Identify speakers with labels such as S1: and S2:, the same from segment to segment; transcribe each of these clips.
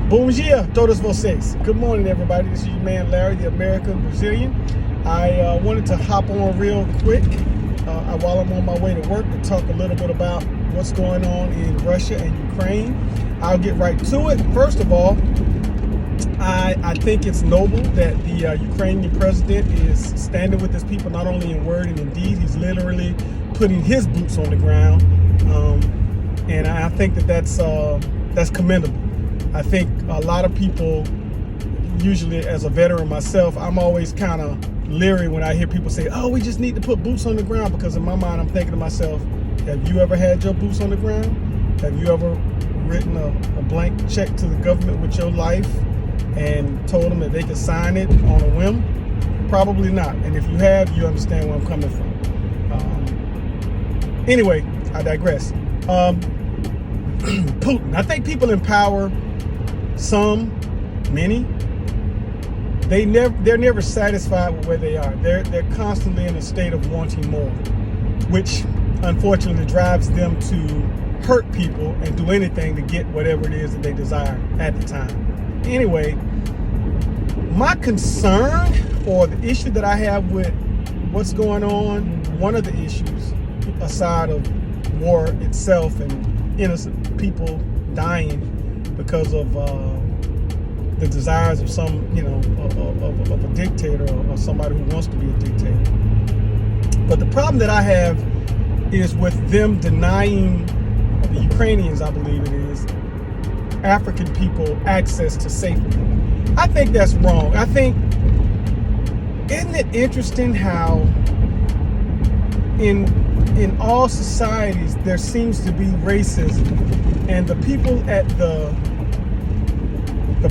S1: Bom dia, todos vocês. Good morning, everybody. This is your man Larry, the American Brazilian. I wanted to hop on real quick while I'm on my way to work to talk a little bit about what's going on in Russia and Ukraine. I'll get right to it. First of all, I think it's noble that the Ukrainian president is standing with his people, not only in word and in deed. He's literally putting his boots on the ground, and I think that's commendable. I think a lot of people, usually as a veteran myself, I'm always kind of leery when I hear people say, oh, we just need to put boots on the ground, because in my mind I'm thinking to myself, have you ever had your boots on the ground? Have you ever written a blank check to the government with your life and told them that they could sign it on a whim? Probably not. And if you have, you understand where I'm coming from. Anyway, I digress. Putin. I think people in power, many, they're never satisfied with where they are. They're constantly in a state of wanting more, which unfortunately drives them to hurt people and do anything to get whatever it is that they desire at the time. Anyway, my concern, or the issue that I have with what's going on, one of the issues, aside of war itself and innocent people dying because of the desires of some, of a dictator or somebody who wants to be a dictator. But the problem that I have is with them denying the Ukrainians, I believe it is, African people access to safety. I think that's wrong. I think, isn't it interesting how in all societies there seems to be racism, and the people at the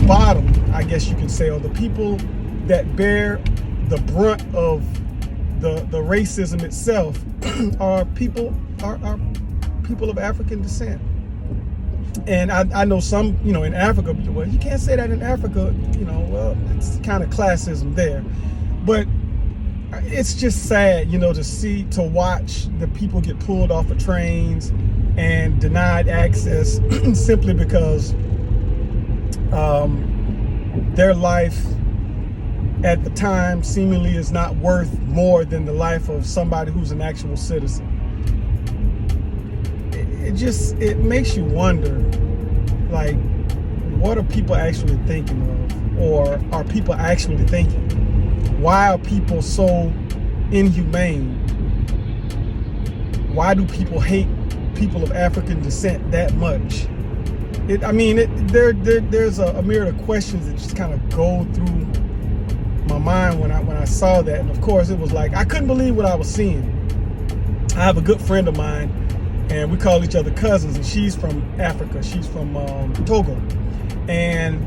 S1: bottom, I guess you can say, or the people that bear the brunt of the racism itself are people of African descent. And I know some, in Africa, well, you can't say that in Africa, well, it's kind of classism there. But it's just sad, to watch the people get pulled off of trains and denied access simply because their life at the time seemingly is not worth more than the life of somebody who's an actual citizen. It makes you wonder, like, what are people actually thinking of, or are people actually thinking? Why are people so inhumane? Why do people hate people of African descent that much? There's a myriad of questions that just kind of go through my mind when I saw that. And of course, it was like, I couldn't believe what I was seeing. I have a good friend of mine, and we call each other cousins, and she's from Africa. She's from Togo. And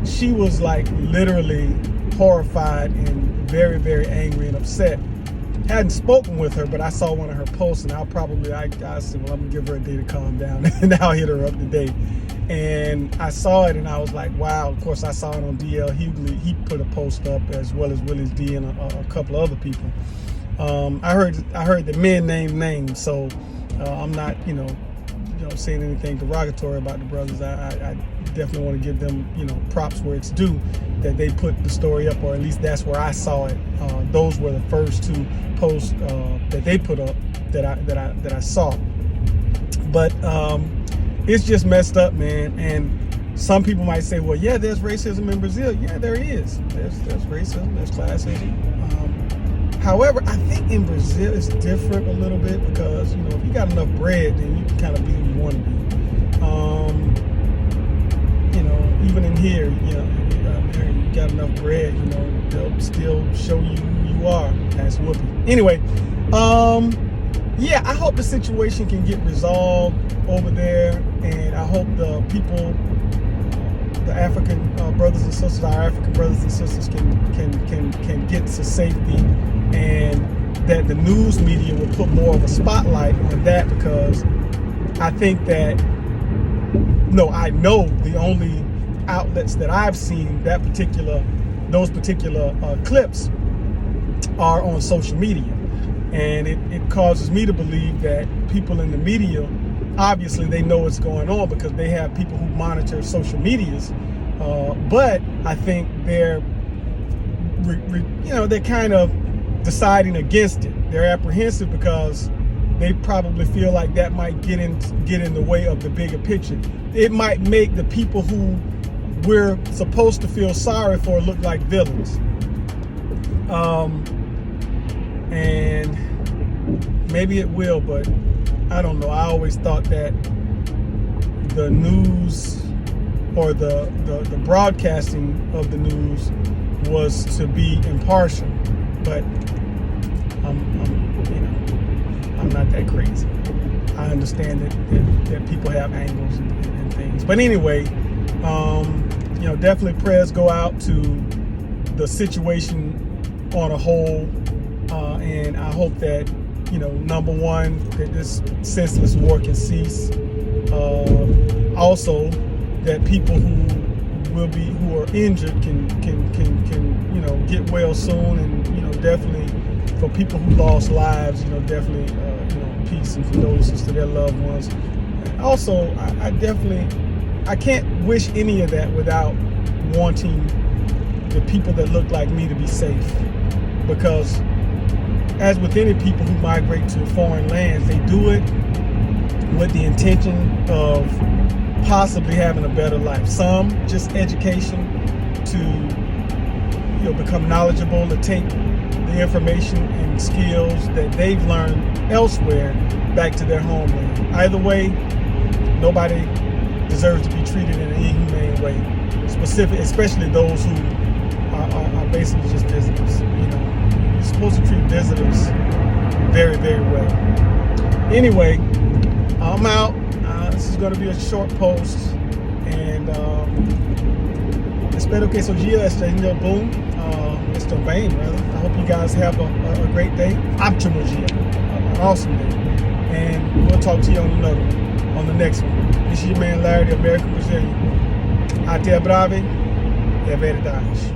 S1: she was like literally horrified and very, very angry and upset. Hadn't spoken with her, but I saw one of her posts, and I said, well, I'm gonna give her a day to calm down, and I'll hit her up today. And I saw it, and I was like, wow. Of course, I saw it on DL Hughley. He put a post up, as well as Willie's D and a couple of other people. I heard the men named names, so I'm not, saying anything derogatory about the brothers. I definitely want to give them, props where it's due, that they put the story up, or at least that's where I saw it. Those were the first two posts that they put up that I saw. But it's just messed up, man. And some people might say, well, yeah, there's racism in Brazil. Yeah, there is. There's racism, there's classism. However, I think in Brazil it's different a little bit, because, if you got enough bread, then you can kind of be who you want to be. Even in here, you got enough bread, they'll still show you who you are. That's whoopee. Anyway, yeah, I hope the situation can get resolved over there, and I hope the people, the African brothers and sisters, our African brothers and sisters can get to safety, and that the news media will put more of a spotlight on that, because I think that, I know the only outlets that I've seen those particular clips are on social media. And it causes me to believe that people in the media, obviously they know what's going on, because they have people who monitor social medias, But I think they're they're kind of deciding against it. They're apprehensive because they probably feel like that might get in the way of the bigger picture. It might make the people who we're supposed to feel sorry for look like villains. And maybe it will, but I don't know. I always thought that the news or the broadcasting of the news was to be impartial, but I'm not that crazy. I understand that people have angles and things, but anyway, definitely prayers go out to the situation on a whole, and I hope that number one, that this senseless war can cease. Also, that people who are injured can get well soon, and definitely for people who lost lives, definitely peace and condolences to their loved ones. Also, I can't wish any of that without wanting the people that look like me to be safe, because as with any people who migrate to foreign lands, they do it with the intention of possibly having a better life. Some just education to become knowledgeable, to take the information and skills that they've learned elsewhere back to their homeland. Either way, nobody deserves to be treated in an inhumane way, especially those who are basically just visitors. You're supposed to treat visitors very, very well. Anyway, I'm out. This is going to be a short post, and espero que su dia esteja bom. Estou bem, brother. I hope you guys have a great day. Ótimo dia. An awesome day. And we'll talk to you on the next one. This is your man Larry, the American Brazilian. Até breve. É verdade.